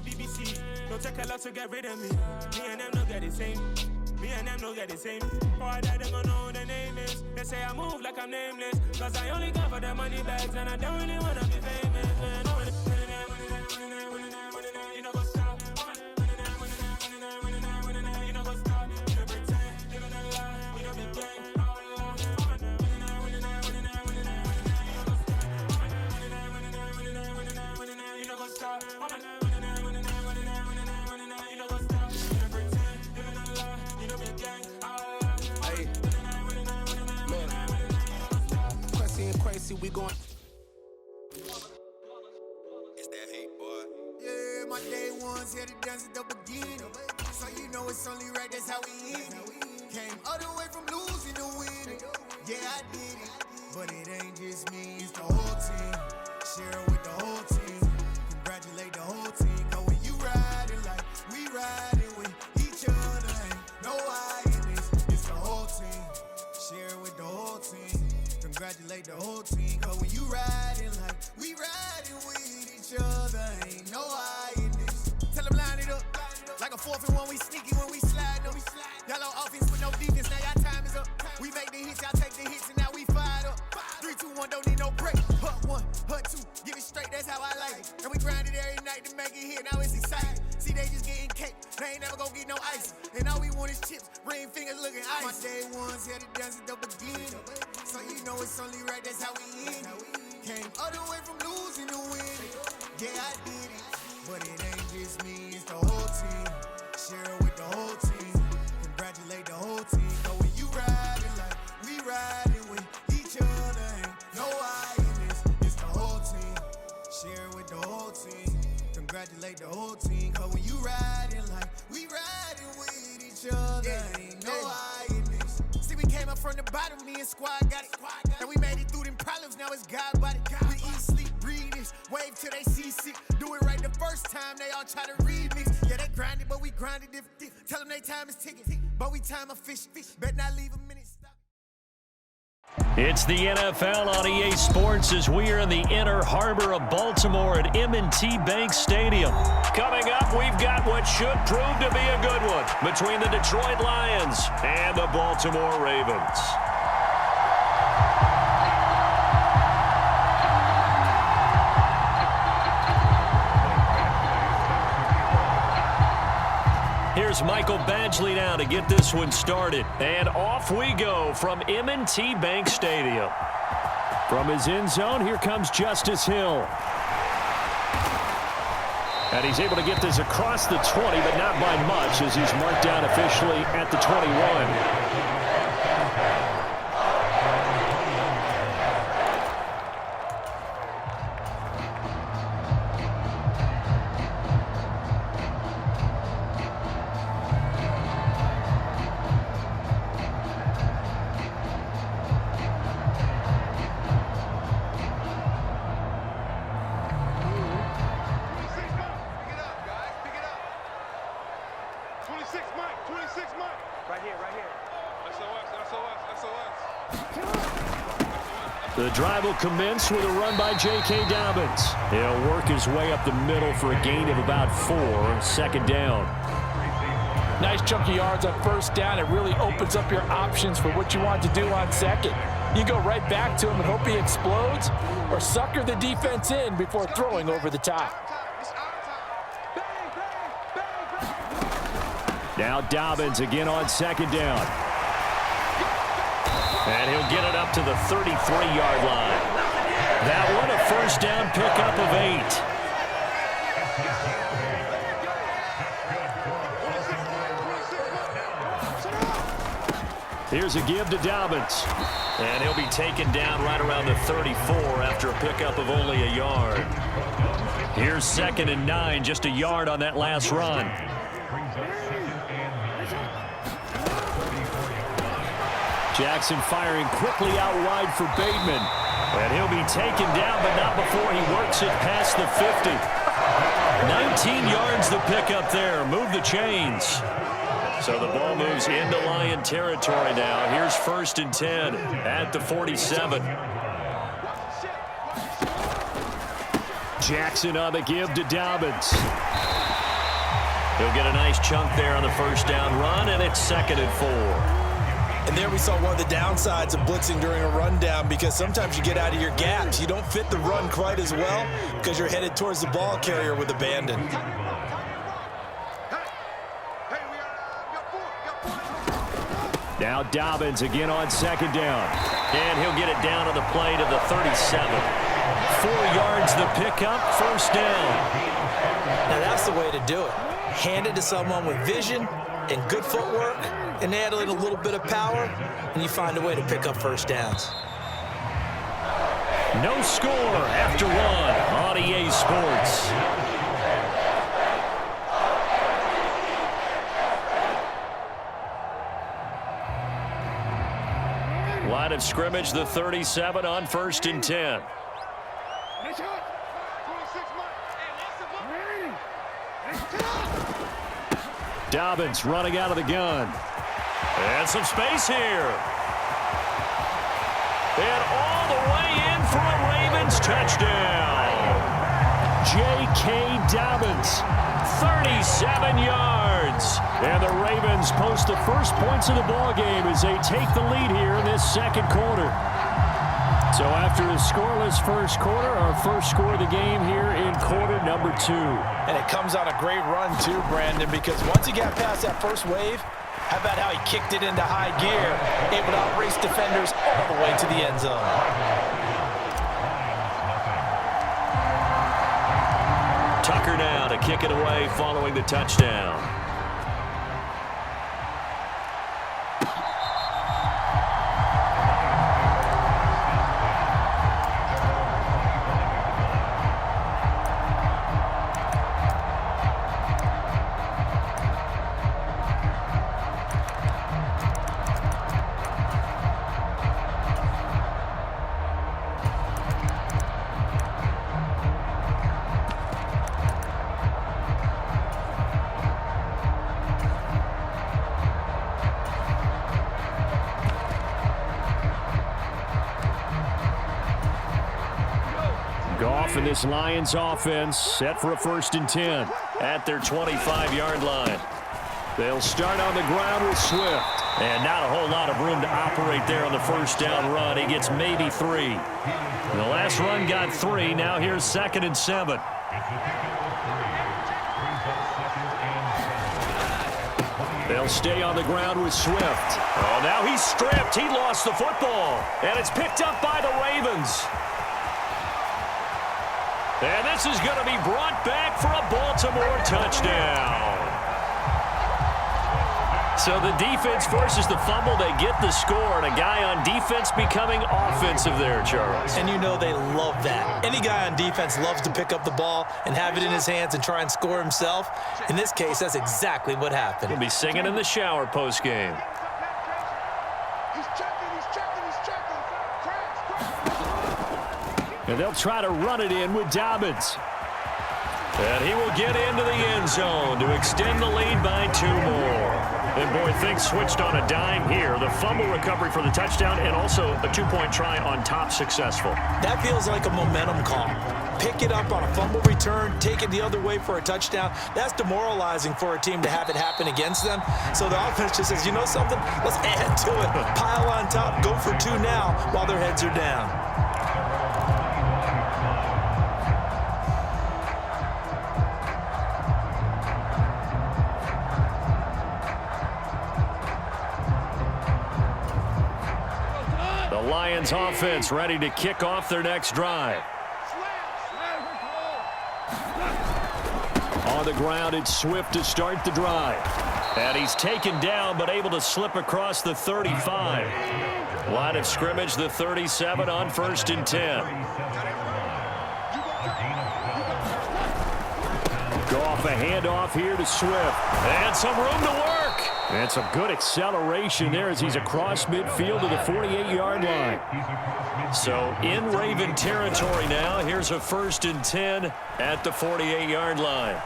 BBC. Don't take a lot to get rid of me. Me and them don't get the same. Me and them don't get the same. Before I die, they gon' know who the name is. They say I move like I'm nameless. Cause I only got for the money bags. And I don't really wanna be famous. You know what's up. You know what's up. You don't pretend. Living a lie. We don't be gang. You know what's up. Crazy, we going. It's that hate, boy. Yeah, my day ones here to dance at the beginning. So you know it's only right, that's how we end it. Came all the way from losing to winning. Yeah, I did it. But it ain't just me, it's the whole team. Share it with the whole team. Congratulate the whole team. Cause when you riding like we riding with each other, ain't no I in this. It's the whole team. Share it with the whole team. Congratulate the whole team. Cause when you riding like we riding with each other, ain't no I in this. Tell them line it up. Like a 4th and 1, we sneaky when we slide up. Y'all on offense with no defense, now y'all time is up. We make the hits, y'all take the hits, and now we fired up. 3, 2, 1, don't need no break. Hut 1, hut 2, give it straight, that's how I like it. And we grind it every night to make it hit, now it's exciting. See, they just getting cake, they ain't never gonna get no ice. And all we want is chips, ring fingers looking ice. My day ones here to dance at the beginning. So you know it's only right, that's how we end it. Came all the way from losing to winning. Yeah, I did it. But it ain't just me, it's the whole team. Share it with the whole team. Congratulate the whole team. Cause when you riding like we riding with each other, ain't no I in this. It's the whole team. Share it with the whole team. Congratulate the whole team. Cause when you riding like we riding with each other, ain't no I in this. See, we came up from the bottom, me and squad got it. And we made it through them problems, now it's God body. We eat, sleep, breathe this, wave till they see sick. Do it right the first time, they all try to remix. Yeah, they grinded, but we grinded different. Tell them they time is ticking, but we time a fish. Bet not leave a minute, stop. It's the NFL on EA Sports as we are in the inner harbor of Baltimore at M&T Bank Stadium. Coming up, we've got what should prove to be a good one between the Detroit Lions and the Baltimore Ravens. Here's Michael Badgley now to get this one started. And off we go from M&T Bank Stadium. From his end zone, here comes Justice Hill. And he's able to get this across the 20, but not by much as he's marked down officially at the 21. The drive will commence with a run by J.K. Dobbins. He'll work his way up the middle for a gain of about 4, second down. Nice chunky yards on first down. It really opens up your options for what you want to do on second. You go right back to him and hope he explodes, or sucker the defense in before throwing over the top. Now Dobbins again on second down. And he'll get it up to the 33-yard line. That one a first down pickup of 8. Here's a give to Dobbins. And he'll be taken down right around the 34 after a pickup of only a yard. Here's 2nd and 9, just a yard on that last run. Jackson firing quickly out wide for Bateman. And he'll be taken down, but not before he works it past the 50. 19 yards the pickup there. Move the chains. So the ball moves into Lion territory now. Here's 1st and 10 at the 47. Jackson on the give to Dobbins. He'll get a nice chunk there on the first down run, and it's 2nd and 4. And there we saw one of the downsides of blitzing during a rundown, because sometimes you get out of your gaps. You don't fit the run quite as well because you're headed towards the ball carrier with abandon. Now Dobbins again on 2nd down. And he'll get it down to the plate of the 37. 4 yards the pickup, 1st down. Now that's the way to do it. Hand it to someone with vision and good footwork, and add in a little bit of power, and you find a way to pick up 1st downs. No score after 1 on EA Sports. Line of scrimmage, the 37 on 1st and 10. Dobbins running out of the gun. And some space here. And all the way in for a Ravens touchdown. J.K. Dobbins, 37 yards. And the Ravens post the first points of the ball game as they take the lead here in this 2nd quarter. So after a scoreless first quarter, our first score of the game here in quarter number 2. And it comes on a great run too, Brandon, because once he got past that first wave, how about how he kicked it into high gear, able to outrace defenders all the way to the end zone. Tucker now to kick it away following the touchdown. Goff and this Lions offense set for a 1st and 10 at their 25-yard line. They'll start on the ground with Swift. And not a whole lot of room to operate there on the first down run. He gets maybe 3. The last run got 3. Now here's 2nd and 7. They'll stay on the ground with Swift. Oh, now he's stripped. He lost the football. And it's picked up by the Ravens. And this is going to be brought back for a Baltimore touchdown. So the defense forces the fumble. They get the score, and a guy on defense becoming offensive there, Charles. And you know they love that. Any guy on defense loves to pick up the ball and have it in his hands and try and score himself. In this case, that's exactly what happened. He'll be singing in the shower postgame. And they'll try to run it in with Dobbins. And he will get into the end zone to extend the lead by 2 more. And, boy, things switched on a dime here. The fumble recovery for the touchdown and also a 2-point try on top successful. That feels like a momentum call. Pick it up on a fumble return, take it the other way for a touchdown. That's demoralizing for a team to have it happen against them. So the offense just says, you know something? Let's add to it. Pile on top, go for 2 now while their heads are down. Lions offense ready to kick off their next drive. On the ground, it's Swift to start the drive. And he's taken down, but able to slip across the 35. Line of scrimmage, the 37 on 1st and 10. Goff, a handoff here to Swift. And some room to work. And some good acceleration there as he's across midfield to the 48-yard line. So in Raven territory now. Here's a 1st and 10 at the 48-yard line.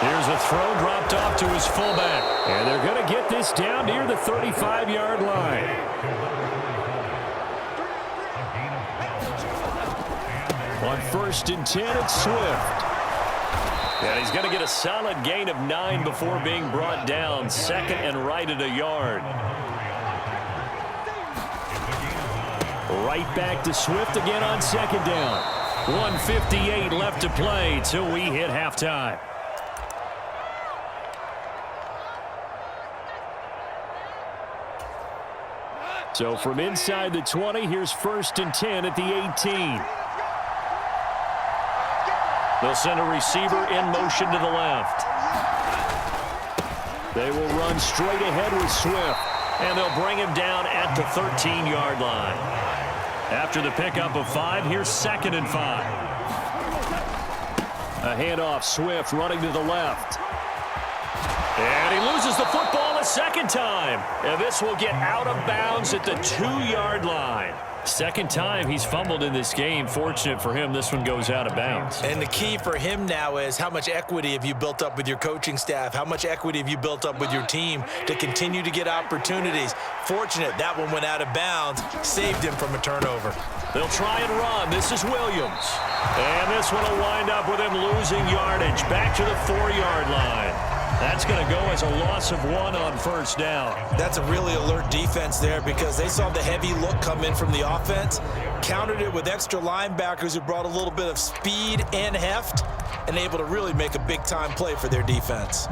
Here's a throw dropped off to his fullback. And they're going to get this down near the 35-yard line. On 1st and 10, it's Swift. And he's going to get a solid gain of 9 before being brought down. Second and right at a yard. Right back to Swift again on second down. 1:58 left to play till we hit halftime. So from inside the 20, here's 1st and 10 at the 18. They'll send a receiver in motion to the left. They will run straight ahead with Swift, and they'll bring him down at the 13-yard line. After the pickup of 5, here's 2nd and 5. A handoff, Swift running to the left. And he loses the football a second time. And this will get out of bounds at the 2-yard line. Second time he's fumbled in this game. Fortunate for him, this one goes out of bounds. And the key for him now is how much equity have you built up with your coaching staff? How much equity have you built up with your team to continue to get opportunities? Fortunate that one went out of bounds, saved him from a turnover. They'll try and run. This is Williams. And this one will wind up with him losing yardage. Back to the 4-yard line. That's going to go as a loss of 1 on first down. That's a really alert defense there because they saw the heavy look come in from the offense, countered it with extra linebackers who brought a little bit of speed and heft, and able to really make a big-time play for their defense.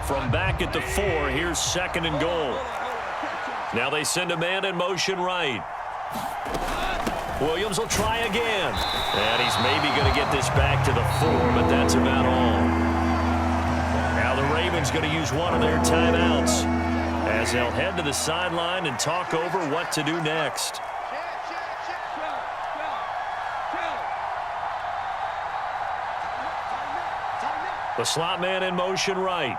From back at the 4, here's 2nd and goal. Now they send a man in motion right. Williams will try again. And he's maybe going to get this back to the 4, but that's about all. Now the Ravens going to use one of their timeouts as they'll head to the sideline and talk over what to do next. The slot man in motion right.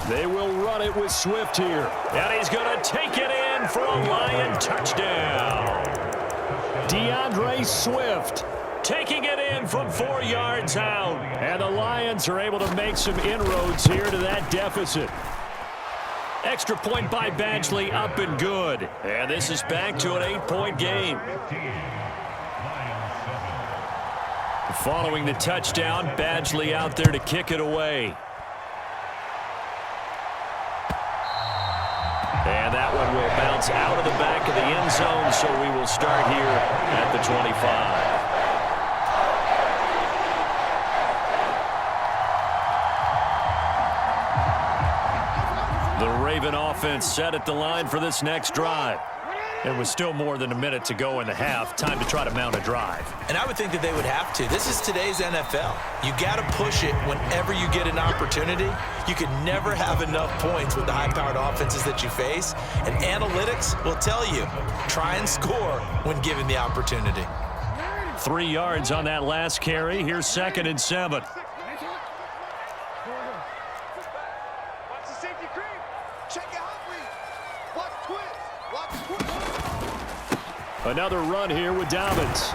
They will run it with Swift here. And he's going to take it in for a Lion touchdown. DeAndre Swift taking it in from 4 yards out. And the Lions are able to make some inroads here to that deficit. Extra point by Badgley, up and good. And this is back to an 8-point game. Following the touchdown, Badgley out there to kick it away. And that one will bounce out of the back of the end zone, so we will start here at the 25. The Raven offense set at the line for this next drive. There was still more than a minute to go in the half. Time to try to mount a drive. And I would think that they would have to. This is today's NFL. You got to push it whenever you get an opportunity. You can never have enough points with the high-powered offenses that you face. And analytics will tell you, try and score when given the opportunity. 3 yards on that last carry. Here's 2nd and 7. Another run here with Dobbins.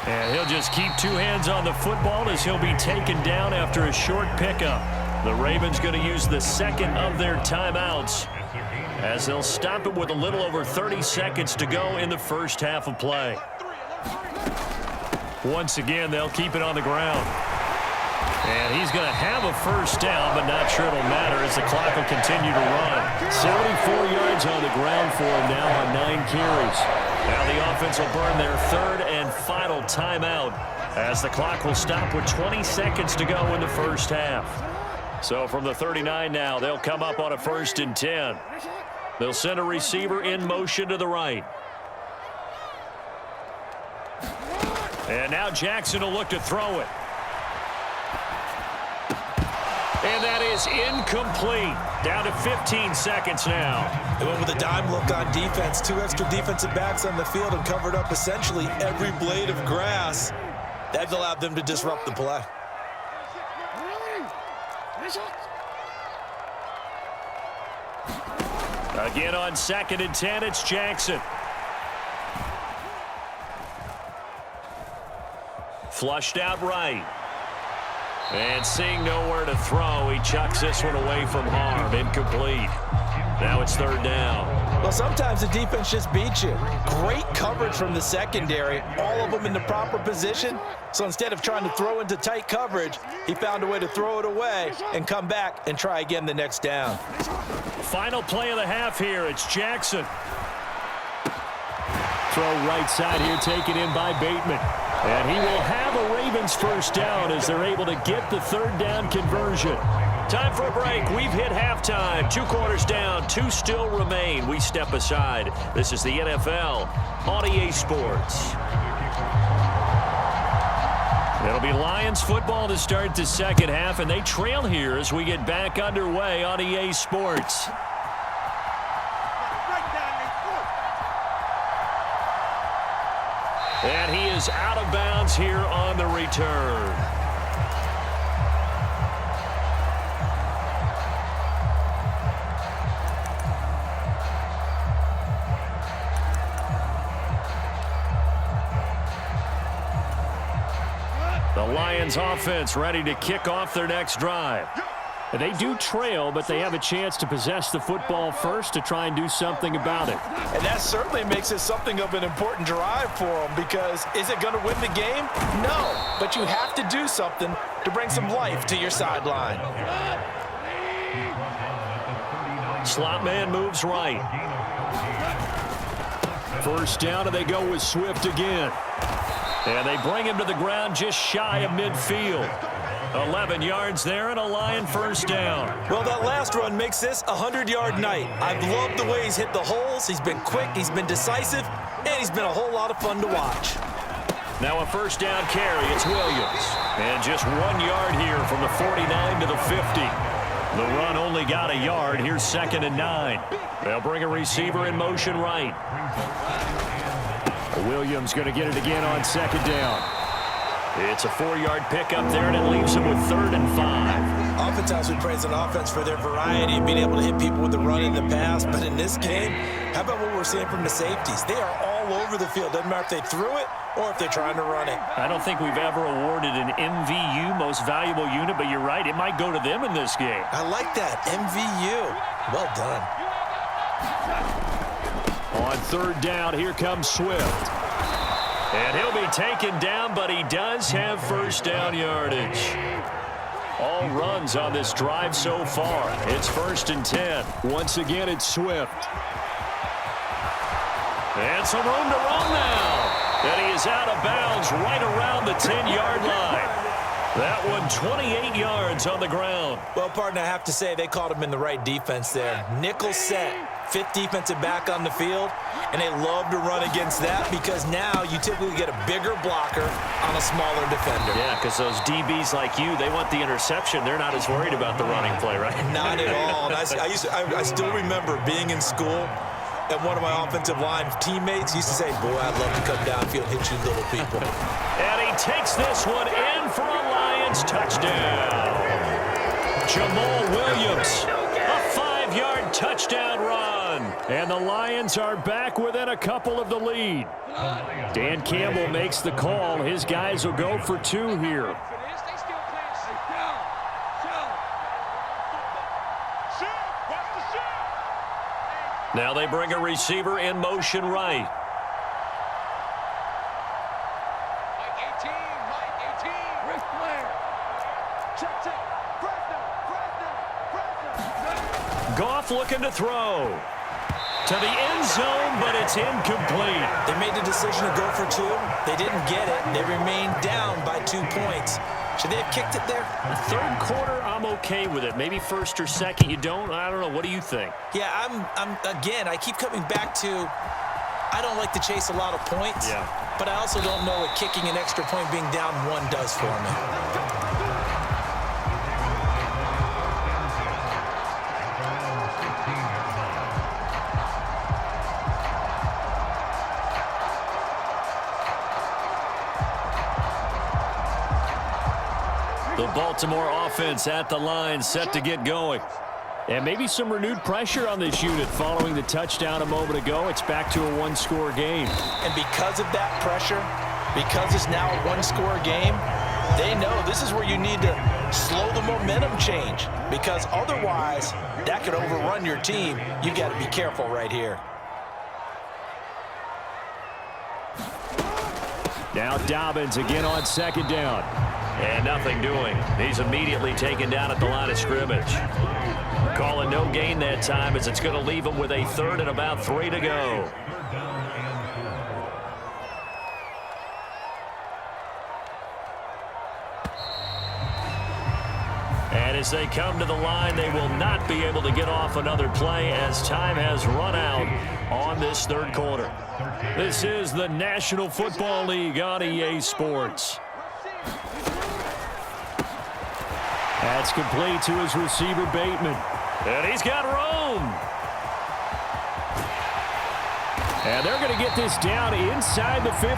And he'll just keep 2 hands on the football as he'll be taken down after a short pickup. The Ravens going to use the 2nd of their timeouts as they'll stop it with a little over 30 seconds to go in the first half of play. Once again, they'll keep it on the ground. And he's going to have a first down, but not sure it'll matter as the clock will continue to run. 74 yards on the ground for him now on 9 carries. Now the offense will burn their 3rd and final timeout as the clock will stop with 20 seconds to go in the first half. So from the 39 now, they'll come up on a 1st and 10. They'll send a receiver in motion to the right. And now Jackson will look to throw it. And that is incomplete. Down to 15 seconds now. They went with a dime look on defense. 2 extra defensive backs on the field and covered up essentially every blade of grass. That allowed them to disrupt the play. Again on 2nd and 10, it's Jackson. Flushed out right. And seeing nowhere to throw, he chucks this one away from harm. Incomplete. Now it's 3rd down. Well, sometimes the defense just beats you. Great coverage from the secondary, all of them in the proper position. So instead of trying to throw into tight coverage, he found a way to throw it away and come back and try again the next down. Final play of the half here. It's Jackson. Throw right side here, taken in by Bateman. And he will have a Ravens first down as they're able to get the third down conversion. Time for a break. We've hit halftime. 2 quarters down. 2 still remain. We step aside. This is the NFL on EA Sports. It'll be Lions football to start the second half, and they trail here as we get back underway on EA Sports. And he is out of bounds here on the return. The Lions offense ready to kick off their next drive. They do trail, but they have a chance to possess the football first to try and do something about it. And that certainly makes it something of an important drive for them, because is it going to win the game? No, but you have to do something to bring some life to your sideline. Slot man moves right. First down, and they go with Swift again. And they bring him to the ground just shy of midfield. 11 yards there and a Lion first down. Well, that last run makes this a 100-yard night. I've loved the way he's hit the holes. He's been quick, he's been decisive, and he's been a whole lot of fun to watch. Now a first down carry. It's Williams. And just 1 yard here from the 49 to the 50. The run only got a yard. Here's 2nd and 9. They'll bring a receiver in motion right. Williams going to get it again on 2nd down. It's a 4-yard pickup there, and it leaves him with 3rd and 5. Oftentimes we praise an offense for their variety of being able to hit people with the run and the pass, but in this game, how about what we're seeing from the safeties? They are all over the field. Doesn't matter if they threw it or if they're trying to run it. I don't think we've ever awarded an MVU, most valuable unit, but you're right, it might go to them in this game. I like that, MVU. Well done. On 3rd down, here comes Swift. And he'll be taken down, but he does have first down yardage. All runs on this drive so far. It's 1st and 10. Once again, it's Swift. And some room to run now. And he is out of bounds right around the 10-yard line. That one 28 yards on the ground. Well, partner, I have to say they caught him in the right defense there. Nickel set, 5th defensive back on the field, and they love to run against that because now you typically get a bigger blocker on a smaller defender. Yeah, because those DBs like you, they want the interception. They're not as worried about the running play, right? Not at all. And I still remember being in school, and one of my offensive line teammates used to say, boy, I'd love to come downfield and hit you little people. And he takes this one in for a Lions touchdown. Jamal Williams, a 5-yard touchdown run. And the Lions are back within a couple of the lead. Dan Campbell makes the call. His guys will go for 2 here. Now they bring a receiver in motion right. Goff looking to throw. To the end zone, but it's incomplete. They made the decision to go for 2. They didn't get it. They remained down by 2 points. Should they have kicked it there? The 3rd quarter, I'm okay with it. Maybe 1st or 2nd, you don't? I don't know. What do you think? Yeah, again, I keep coming back to I don't like to chase a lot of points. Yeah. But I also don't know what kicking an extra point being down 1 does for me. The Baltimore offense at the line, set to get going. And maybe some renewed pressure on this unit following the touchdown a moment ago. It's back to a 1-score game. And because of that pressure, because it's now a 1-score game, they know this is where you need to slow the momentum change, because otherwise that could overrun your team. You've got to be careful right here. Now Dobbins again on second down. And nothing doing. He's immediately taken down at the line of scrimmage. Calling no gain that time as it's going to leave him with a third and about 3 to go. And as they come to the line, they will not be able to get off another play as time has run out on this third quarter. This is the National Football League on EA Sports. That's complete to his receiver, Bateman. And he's got room. And they're going to get this down inside the 15.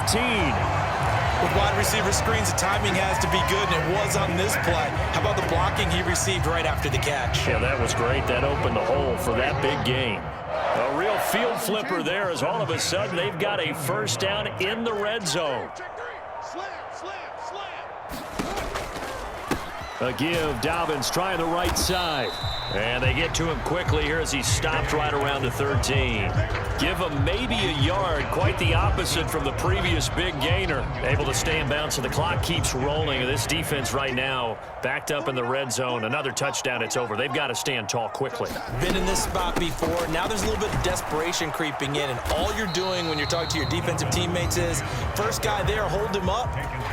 With wide receiver screens, the timing has to be good, and it was on this play. How about the blocking he received right after the catch? Yeah, that was great. That opened the hole for that big gain. A real field flipper there as all of a sudden they've got a first down in the red zone. A give, Dobbins trying the right side. And they get to him quickly here as he stopped right around the 13. Give him maybe a yard, quite the opposite from the previous big gainer. Able to stay in bounds, so the clock keeps rolling. This defense right now backed up in the red zone. Another touchdown, it's over. They've got to stand tall quickly. Been in this spot before. Now there's a little bit of desperation creeping in, and all you're doing when you're talking to your defensive teammates is, first guy there, hold him up.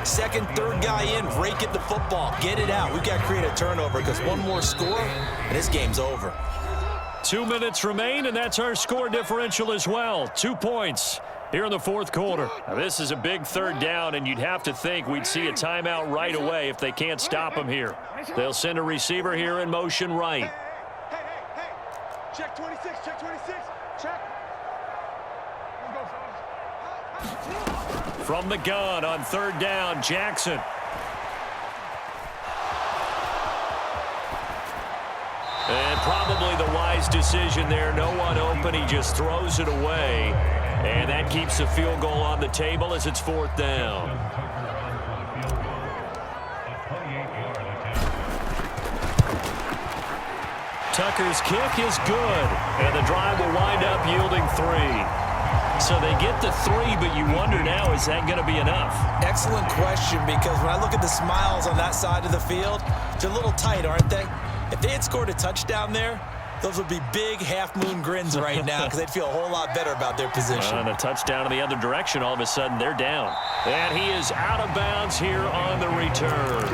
Second, third guy in, rake at the football. Get it out. We've got to create a turnover because one more score, and this game's over. 2 minutes remain, and that's our score differential as well. 2 points here in the fourth quarter. Now, this is a big third down, and you'd have to think we'd see a timeout right away if they can't stop him here. They'll send a receiver here in motion right. Hey. Check 26, check 26, check. From the gun on third down, Jackson. And probably the wise decision there. No one open. He just throws it away. And that keeps the field goal on the table as it's fourth down. Tucker's kick is good. And the drive will wind up yielding 3. So they get the 3, but you wonder now, is that going to be enough? Excellent question, because when I look at the smiles on that side of the field, they're a little tight, aren't they? If they had scored a touchdown there, those would be big half-moon grins right now because they'd feel a whole lot better about their position. And a touchdown in the other direction, all of a sudden they're down. And he is out of bounds here on the return.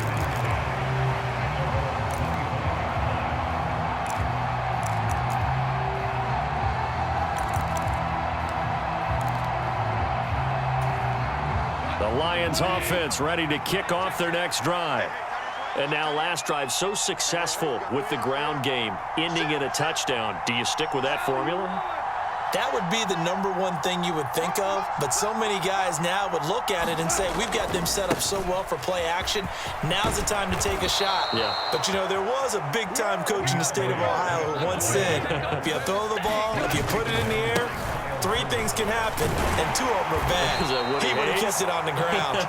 The Lions offense ready to kick off their next drive. And now last drive so successful with the ground game, ending in a touchdown. Do you stick with that formula? That would be the #1 thing you would think of, but so many guys now would look at it and say, we've got them set up so well for play action. Now's the time to take a shot. Yeah. But, you know, there was a big-time coach in the state of Ohio who once said, if you throw the ball, if you put it in the air, 3 things can happen, and 2 of them are bad. He would have kept it on the ground.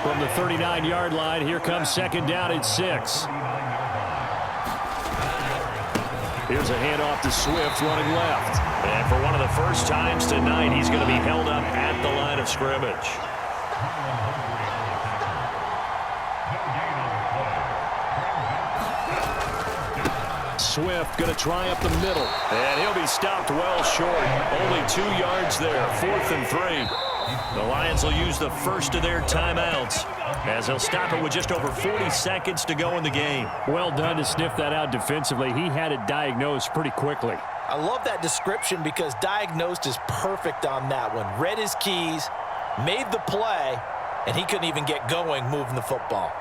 From the 39-yard line, here comes second down at 6. Here's a handoff to Swift running left. And for one of the first times tonight, he's going to be held up at the line of scrimmage. Swift going to try up the middle. And he'll be stopped well short. Only 2 yards there. 4th and 3. The Lions will use the first of their timeouts as they'll stop it with just over 40 seconds to go in the game. Well done to sniff that out defensively. He had it diagnosed pretty quickly. I love that description because diagnosed is perfect on that one. Read his keys, made the play, and he couldn't even get going moving the football.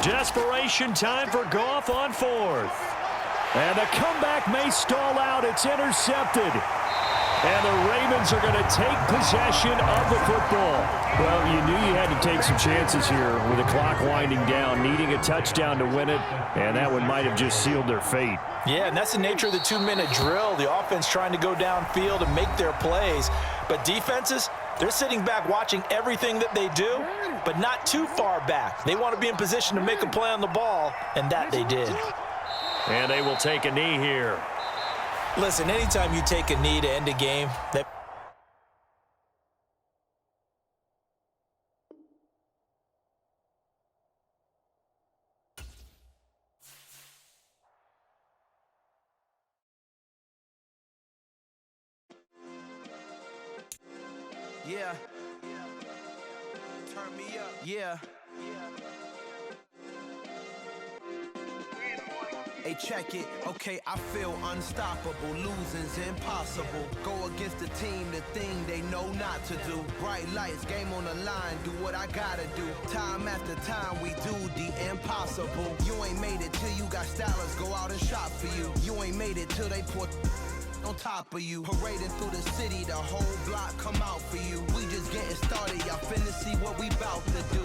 Desperation time for Goff on 4th. And the comeback may stall out. It's intercepted. And the Ravens are going to take possession of the football. Well, you knew you had to take some chances here with the clock winding down, needing a touchdown to win it, and that one might have just sealed their fate. Yeah, and that's the nature of the 2-minute drill. The offense trying to go downfield and make their plays. But defenses, they're sitting back watching everything that they do, but not too far back. They want to be in position to make a play on the ball, and that they did. And they will take a knee here. Listen, anytime you take a knee to end a game, that Yeah. Turn me up. Yeah. Hey, check it. Okay, I feel unstoppable. Losing's impossible. Go against the team, the thing they know not to do. Bright lights, game on the line, do what I gotta do. Time after time, we do the impossible. You ain't made it till you got stylers go out and shop for you. You ain't made it till they put on top of you. Parading through the city, the whole block come out for you. We just getting started, y'all finna see what we bout to do.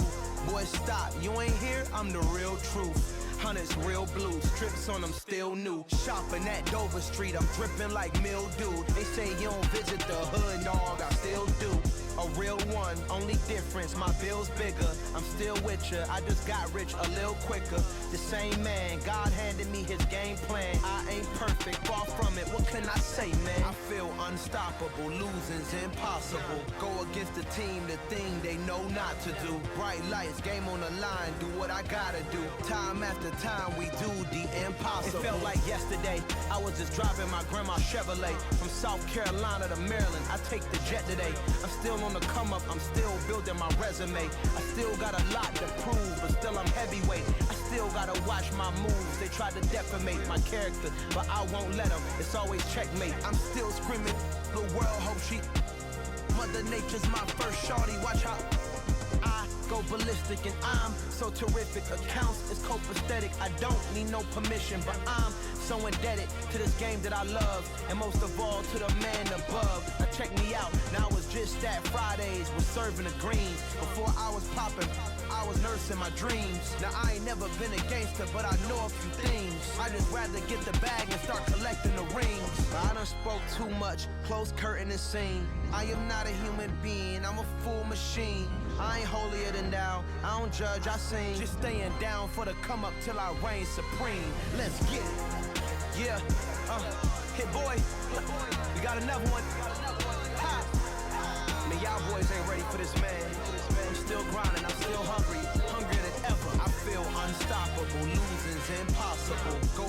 Boy, stop, you ain't here, I'm the real truth. Hunters, real blue, strips on them still new. Shopping at Dover Street, I'm dripping like mildew. They say you don't visit the hood, dog, I still do. A real one, only difference, my bill's bigger. I'm still with ya, I just got rich a little quicker. The same man, God handed me his game plan. I ain't perfect, far from it, what can I say, man? I feel unstoppable, losing's impossible. Go against the team, the thing they know not to do. Bright lights, game on the line, do what I gotta do. Time after time, we do the impossible. It felt like yesterday, I was just driving my grandma's Chevrolet. From South Carolina to Maryland, I take the jet today. I'm still on the come up, I'm still building my resume. I still got a lot to prove, but still I'm heavyweight. I still gotta watch my moves. They try to defamate my character, but I won't let them. It's always checkmate. I'm still screaming, the world hope she. Mother Nature's my first shorty, watch how I go ballistic, and I'm so terrific. Accounts is copacetic, I don't need no permission, but I'm so indebted to this game that I love, and most of all to the man above. Now check me out, now it was just at Fridays, was serving the greens. Before I was popping, I was nursing my dreams. Now I ain't never been a gangster, but I know a few things. I just rather get the bag and start collecting the rings. I done spoke too much, close curtain and scene. I am not a human being, I'm a full machine. I ain't holier than thou, I don't judge, I sing. Just staying down for the come up till I reign supreme. Let's get it. Yeah, hit boy, we got another one. Ha. Man, y'all boys ain't ready for this, man. I'm still grinding, I'm still hungry, hungrier than ever. I feel unstoppable, losing's impossible. Go